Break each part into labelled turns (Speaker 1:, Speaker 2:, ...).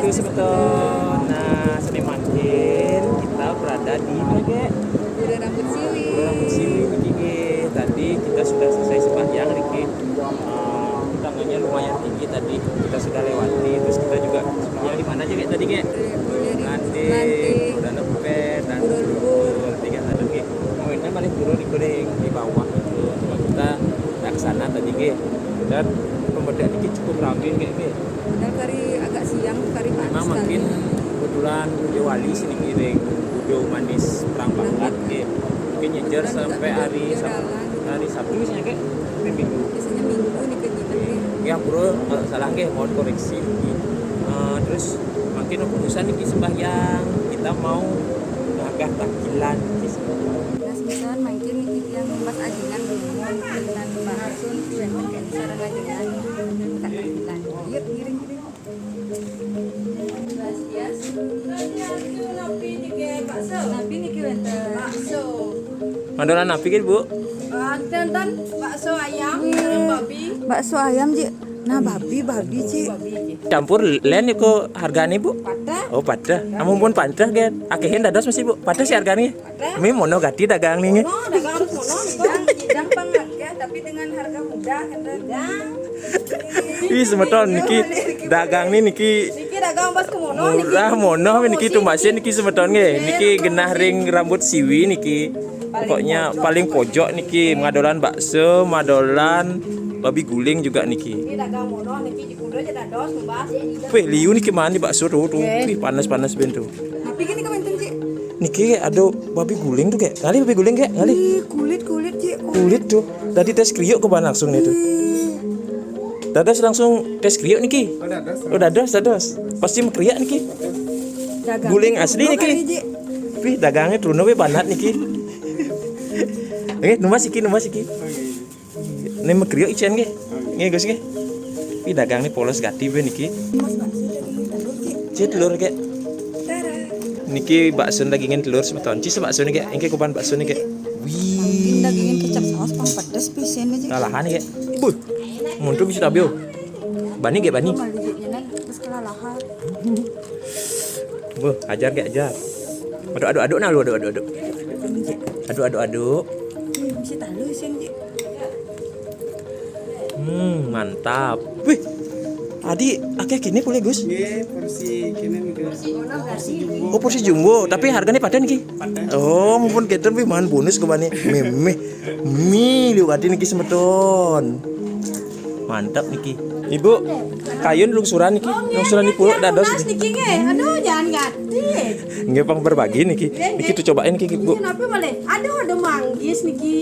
Speaker 1: Halo sebetul. Nah, Senin Makin kita berada di mana, Ge?
Speaker 2: Pura Rambut Siwi.
Speaker 1: Pura Rambut Siwi, Ge. Tadi kita sudah selesai sembahyang, Riki. Tangannya lumayan tinggi tadi. Kita sudah lewati. Terus kita juga sembahyang di mana aja, Ge? Tadi, Ge? Nanti, udah nepet dan turun. Tiga ada, Ge. Mainnya balik turun di kuning di bawah itu. Cuma kita tak kesana tadi, Ge. Dan pemberdayaan ini cukup ramai, Ge.
Speaker 2: Dan kari agak siang, kari panas.
Speaker 1: Memang makin kebetulan Dewali sini giring udah manis perang banget ke mungkin nyejar sampai hari Sabtu misalnya kayak Minggu
Speaker 2: biasanya Minggu nih kegiatan
Speaker 1: ya bro salah ke mohon koreksi terus makin keputusan nih sembahyang kita mau ngagah takilan
Speaker 2: nah semisal makin nih yang mas ajinan dengan bahasun tuh yang pakai sarang ajinan takilan yuk giring napi nih kiwenta
Speaker 3: Bakso.
Speaker 1: mandolan napi kan bu
Speaker 3: Tonton bakso ayam yang babi.
Speaker 2: bakso ayam Ji. Nah babi Ci.
Speaker 1: campur lain kok harganya bu
Speaker 3: Pada
Speaker 1: oh pada namun pun pantas kan akhirnya dados masih bu pada sih harganya ini mono gati dagang nih
Speaker 3: no dagang mono
Speaker 2: Jidang pangharga tapi dengan harga mudah kan
Speaker 1: ih semeton niki dagang nih niki
Speaker 3: niki dagang pas ke mono
Speaker 1: murah mono niki tumbasin niki semeton nge niki genah ring rambut siwi niki pokoknya paling pojok niki madolan bakso madolan babi guling juga niki
Speaker 3: niki dagang mono niki di kudo aja dados membahas
Speaker 1: weh liu niki mana bakso tuh wih panas bentu
Speaker 2: tapi gini komentar Ci.
Speaker 1: niki ada babi guling tuh kayak kali babi guling kayak kali
Speaker 2: Kulit Ci.
Speaker 1: kulit tuh tadi tes kriuk ke langsung nih tuh dadas langsung tes kriuk niki oh dadas pasti mekriak niki
Speaker 2: Dagang
Speaker 1: guling asli niki wih dagangnya truno weh banat niki numas iki ini mekriuk ician ge nge guys ge wih dagang nih polos gati be niki telur ge niki bakso dagingin telur sebeton cis bakso nih ge engke kuban bakso nih ge wih
Speaker 2: dagingin kecap saus pang pedas pisen aja
Speaker 1: lalahan nih ge mundur bisa tabio bani ge bani
Speaker 2: terus kelalahan
Speaker 1: bu ajar ge ajar aduk nah lu aduk
Speaker 2: bisa tahu sih Ci.
Speaker 1: Mantap wih tadi akeh gini boleh Gus
Speaker 4: porsi kini
Speaker 1: oh porsi jumbo tapi harganya padan ki oh mumpun kita lebih mahan bonus ke bani mie liu adi niki semeton mantap niki ibu kayun lungsuran niki lungsuran di pulau dados
Speaker 3: niki nge aduh jangan gati
Speaker 1: nggak pang berbagi niki tuh cobain niki bu
Speaker 3: kenapa boleh aduh ada manggis niki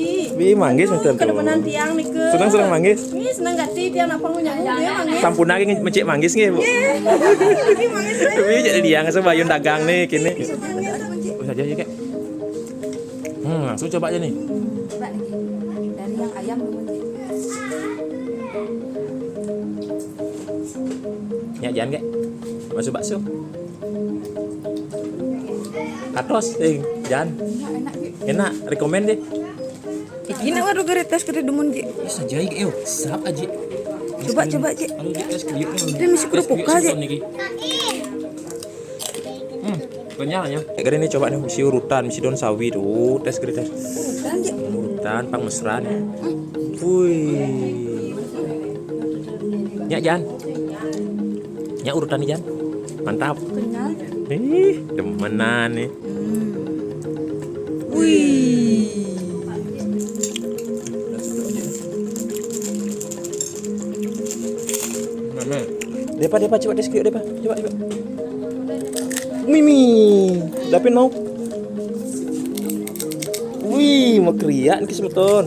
Speaker 1: manggis nonton
Speaker 3: kedepanan tiang niki
Speaker 1: senang manggis
Speaker 3: ini senang gati tiang apa ngunyah dia manggis
Speaker 1: sampun lagi mencik manggis nggih bu
Speaker 3: niki manggis
Speaker 1: tapi jadi dia nggak sebayun dagang nih kini saja aja kek langsung coba aja nih
Speaker 2: Coba nih dari yang ayam dulu Ci.
Speaker 1: ya jangan kek masuk bakso katos jangan
Speaker 2: Enak Ci.
Speaker 1: enak rekomen deh
Speaker 2: Gini waduh geret tes kere demun Ci.
Speaker 1: saja yuk sap aja
Speaker 2: Coba Ci.
Speaker 1: aduh tes kriuk
Speaker 2: Dia mesti kerupuk aja.
Speaker 1: kenyalnya kayak ini coba nih misi urutan misi daun sawi tuh tes tes
Speaker 2: Dan Ci.
Speaker 1: urutan pang mesra nih wih nyak jan nyak urutan nih jan mantap
Speaker 2: Kenyal.
Speaker 1: demenan nih
Speaker 2: Wih.
Speaker 1: Depa coba tes kriuk depa coba Mimi dapin mau wih mau kriak nih sebeton